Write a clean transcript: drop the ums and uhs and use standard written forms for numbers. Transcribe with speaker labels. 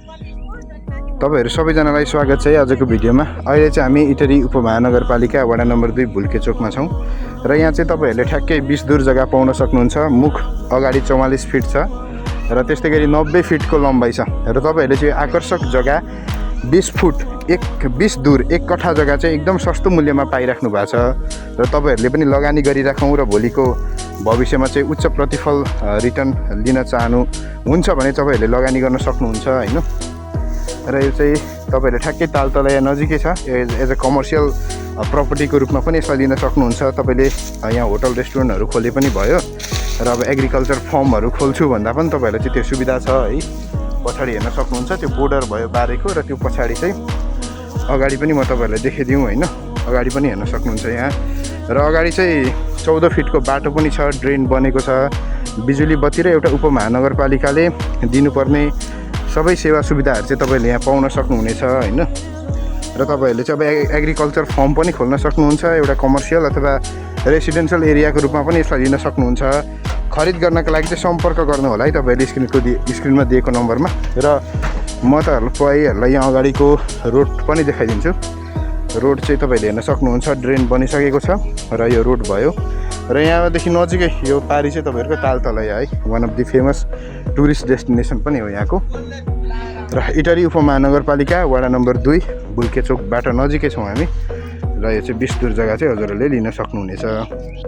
Speaker 1: तपाईहरु सबैजनालाई स्वागत छ आजको भिडियोमा। अहिले चाहिँ हामी इटरी उपमहानगरपालिका वडा नम्बर 2 भुल्के चोकमा छौं र यहाँ चाहिँ तपाईहरुले ठ्याक्कै 20 दूर जग्गा पाउन सक्नुहुन्छ। मुख अगाडि 44 फिट छ र त्यस्तै गरी 90 फिटको लम्बाइ छ र तपाईहरुले चाहिँ आकर्षक जग्गा 20 फुट 20 दूर 1 कट्ठा जग्गा चाहिँ एकदम सस्तो मूल्यमा पाइराख्नु भएको छ र तपाईहरुले पनि लगानी गरिराखौं र भोलिको भविष्यमा चाहिँ उच्च प्रतिफल रिटर्न लिन चाहनु हुन्छ भने तपाईहरुले लगानी गर्न सक्नुहुन्छ हैन। र यो चाहिँ तपाईहरुले ठ्याक्कै तालतलैया नजिकै छ। एज अ कमर्सियल प्रपर्टीको रूपमा पनि यसलाई लिन सक्नुहुन्छ। तपाईले यहाँ होटल रेस्टुरेन्टहरु खोले पनि भयो र अब एग्रिकल्चर फर्महरु खोल्छु भन्दा पनि तपाईहरुलाई चाहिँ त्यो सुविधा छ है। पछाडी हेर्न सक्नुहुन्छ त्यो बोर्डर भयो बारेको र त्यो पछाडी चाहिँ अगाडि पनि म तपाईहरुलाई देखाइदिउँ हैन। अगाडि पनि हेर्न सक्नुहुन्छ यहाँ र अगाडि चाहिँ 14 फिटको बाटो पनि छ, ड्रेन बनेको छ, बिजुली बत्ती र एउटा उपमहानगरपालिकाले दिनुपर्ने सबै सेवा सुविधाहरु चाहिँ तपाईले यहाँ पाउन सक्नुहुनेछ हैन। र तपाईहरुले चाहिँ अब एग्रिकल्चर फार्म पनि खोल्न सक्नुहुन्छ। एउटा कमर्सियल अथवा रेसिडेन्शियल एरियाको रूपमा पनि यसलाई लिन सक्नुहुन्छ। खरिद गर्नका लागि चाहिँ सम्पर्क गर्नु होला है तपाईले स्क्रिनमा दिएको नम्बरमा। र म तपाईहरुलाई यहाँ अगाडिको रोड पनि देखाइदिन्छु। रोड चाहिँ तपाईले हेर्न सक्नुहुन्छ, ड्रेन बनिसकेको छ र यो रोड भयो र यहाँदेखि नजिकै यो पारी चाहिँ तपाईहरुको तालतलैया है, one of the famous tourist destination पनि हो यहाँको। र इटरी उपमहानगरपालिका वडा नम्बर 2 भुल्के चोकबाट नजिकै छौं हामी र यो चाहिँ 20 दूर जग्गा चाहिँ हजुरहरूले लिन सक्नुहुनेछ।